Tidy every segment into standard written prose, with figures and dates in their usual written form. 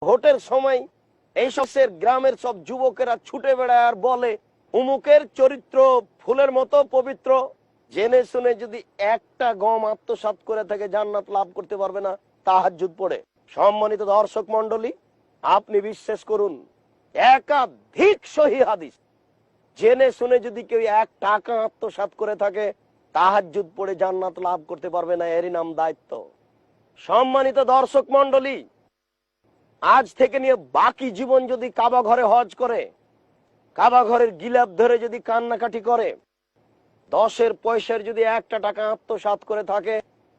ভোটের সময় এই সব গ্রামের সব যুবকেরা ছুটে বেড়ায় আর বলে উমুকের চরিত্র ফুলের মতো পবিত্র, জেনে শুনে যদি একটা গম আত্মসাৎ করে থাকে জান্নাত লাভ করতে পারবে না তাহাজ্জুদ পড়ে। সম্মানিত দর্শক মন্ডলী, আপনি বিশ্বাস করুন, একাধিক সহিহ হাদিস, জেনে শুনে যদি কেউ 1 টাকা আত্মসাৎ করে থাকে তাহাজ্জুদ পড়ে জান্নাত লাভ করতে পারবে না, এরই নাম দায়িত্ব। সম্মানিত দর্শক মন্ডলী, আজ থেকে নিয়ে বাকি জীবন যদি কাবা ঘরে হজ করে, কাবা ঘরের গিলাপ ধরে যদি কান্নাকাটি করে, 10 পয়সার যদি 1 টাকা আত্মসাৎ করে থাকে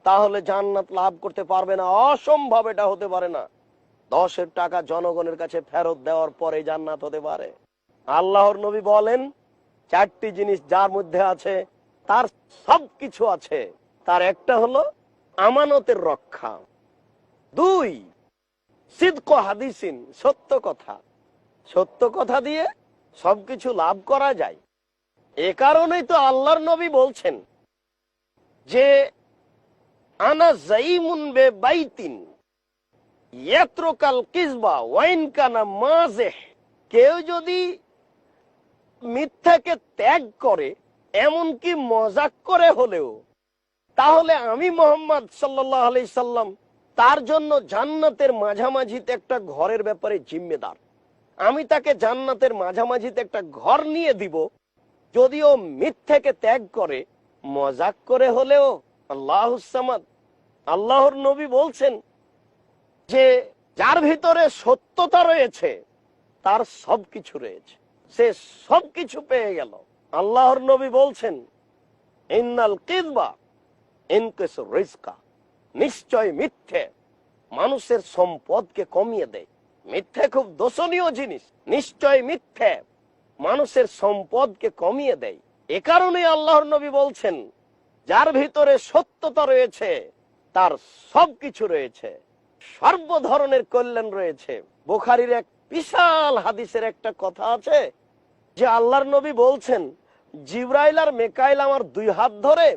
তাহলে জান্নাত লাভ করতে পারবে না। অসম্ভব, এটা হতে পারে না। 10 টাকা জনগণের কাছে ফেরত দেওয়ার পরে জান্নাত হতে পারে। আল্লাহর নবী বলেন 4টি জিনিস যার মধ্যে আছে তার সবকিছু আছে। তার একটা হলো আমানতের রক্ষা, 2 সিদক হাদিসিন, সত্য কথা। সত্য কথা দিয়ে সবকিছু লাভ করা যায়। এ কারণেই তো আল্লাহর নবী বলছেন যে আনা জাইমুন বে বাইতিন ইয়াতরুকাল কিযবা ওয়াইন কানা মাযিহ। কেউ যদি মিথ্যাকে ত্যাগ করে, এমনকি মজাক করে হলেও, তাহলে আমি মুহাম্মদ সাল্লাল্লাহু আলাইহি সাল্লাম তার জন্য জান্নাতের মাঝামাঝিতে একটা ঘরের ব্যাপারে জিম্মেদার। আমি তাকে জান্নাতের মাঝামাঝিতে একটা ঘর নিয়ে দিব যদিও মিথ্যাকে ত্যাগ করে, মজাক করে হলেও। আল্লাহুস সামাদ। আল্লাহর নবী বলছেন যে যার ভিতরে সত্যতা রয়েছে তার সবকিছু রয়েছে, সে সবকিছু পেয়ে গেল। আল্লাহর নবী বলছেন ইন্নাল কিযবা ইনকিসুর রিজকা, নিশ্চয় মিথ্যে মানুষের সম্পদকে কমিয়ে দেয়। মিথ্যে খুব দোষণীয় জিনিস। নিশ্চয় মিথ্যে মানুষের সম্পদকে কমিয়ে দেয়। এ কারণে আল্লাহর নবী বলছেন যার ভিতরে সত্যতা রয়েছে তার সবকিছু রয়েছে, সর্ব ধরনের কল্যাণ রয়েছে। বুখারীর এক বিশাল হাদিসের একটা কথা আছে যে আল্লাহর নবী বলছেন জিবরাইল আর মিকাইল আমার 2 হাত ধরে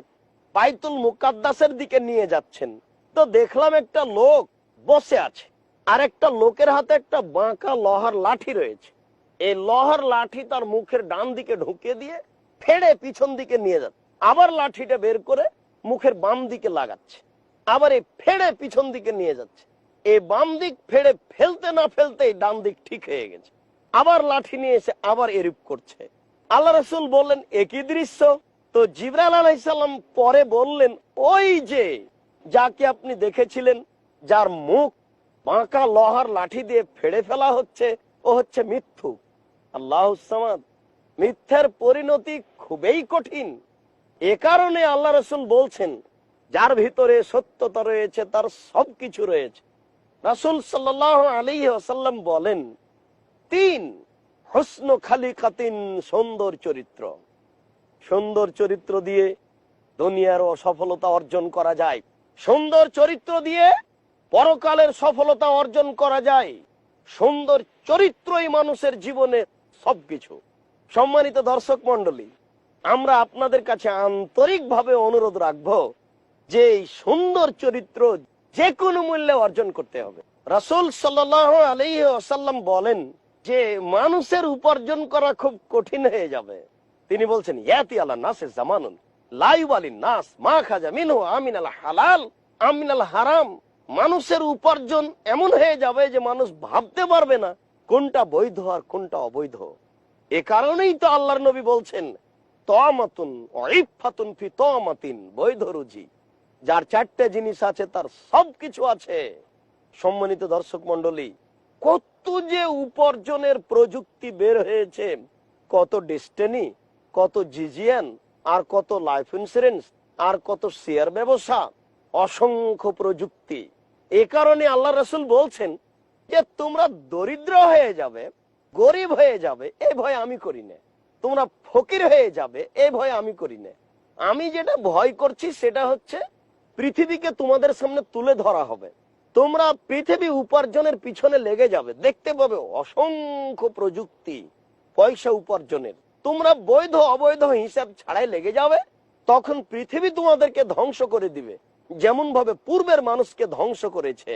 বাইতুল মুকাদ্দাসের দিকে নিয়ে যাচ্ছেন। তো দেখলাম একটা লোক বসে আছে আর একটা লোকের হাতে একটা বাঁকা লোহার লাঠি রয়েছে। এই লোহার লাঠি তার মুখের ডান দিকে ঢুকিয়ে দিয়ে ফেড়ে পিছন দিকে নিয়ে যাচ্ছে, আবার লাঠিটা বের করে মুখের বাম দিকে লাগাচ্ছে, আবার এই ফেড়ে পিছন দিকে নিয়ে যাচ্ছে। এই বাম দিক ফেড়ে ফেলতে না ফেলতে ডান দিক ঠিক হয়ে গেছে, আবার লাঠি নিয়ে এসে আবার এরূপ করছে। আল্লাহ রাসূল বললেন একই দৃশ্য। তো জিবরাইল আলাইহিস সালাম পরে বললেন ওই যে যাকে আপনি দেখেছিলেন যার মুখ বাঁকা লোহার লাঠি দিয়ে ফেড়ে ফেলা হচ্ছে, ও হচ্ছে মিথ্যুক। আল্লাহুস সামাদ। মিথ্যার পরিণতি খুবই কঠিন। এ কারণে আল্লাহ রাসূল বলছেন যার ভিতরে সত্যতা রয়েছে তার সবকিছু রয়েছে। রাসূল সাল্লাল্লাহু আলাইহি ওয়াসাল্লাম বলেন 3 হুসনু খালিকাতিন, সুন্দর চরিত্র। সুন্দর চরিত্র দিয়ে দুনিয়ার সফলতা অর্জন করা যায়, সুন্দর চরিত্র দিয়ে পরকালের সফলতা অর্জন করা যায়। সুন্দর চরিত্রই মানুষের জীবনে সবকিছু। সম্মানিত দর্শক মন্ডলী, আমরা আপনাদের কাছে আন্তরিকভাবে অনুরোধ রাখবো যে এই সুন্দর চরিত্র যে কোনো মূল্যে অর্জন করতে হবে। রাসূল সাল্লাল্লাহু আলাইহি ওয়াসাল্লাম বলেন যে মানুষের উপার্জন করা খুব কঠিন হয়ে যাবে। তিনি বলছেন ইয়াতি আলা নাসে জামানুন লা ইউবালিন নাস মা খাজা মিনহু আমিনাল হালাল আমিনাল হারাম। মানুষের উপার্জন এমন হয়ে যাবে যে মানুষ ভাবতে পারবে না কোনটা বৈধ আর কোনটা অবৈধ। এ কারণেই তো আল্লাহর নবী বলছেন তামাতুন ওয়া ইফাতুন ফি তামাতিন, বৈধ রুজি যার 4টে জিনিস আছে তার সবকিছু আছে। সম্মানিত দর্শক মন্ডলী, কত যে উপার্জনের প্রযুক্তি বের হয়েছে, কত ডেস্টিনি, কত জিজিয়ান, আর কত লাইফ ইন্স্যুরেন্স, আর কত শেয়ার ব্যবসা, অসংখ্য প্রযুক্তি। এ কারণে আল্লাহ রাসূল বলছেন যে তোমরা দরিদ্র হয়ে যাবে, গরিব হয়ে যাবে, এই ভয় আমি করি না। তোমরা ফকির হয়ে যাবে, এই ভয় আমি করি না। আমি যেটা ভয় করছি সেটা হচ্ছে পৃথিবীকে তোমাদের সামনে তুলে ধরা হবে, তোমরা পৃথিবী উপার্জনের পিছনে লেগে যাবে, দেখতে পাবে অসংখ্য প্রযুক্তি পয়সা উপার্জনের। তোমরা বৈধ অবৈধ হিসাব ছাড়াই লেগে যাবে, তখন পৃথিবী তোমাদেরকে ধ্বংস করে দিবে, যেমন ভাবে পূর্বের মানুষকে ধ্বংস করেছে।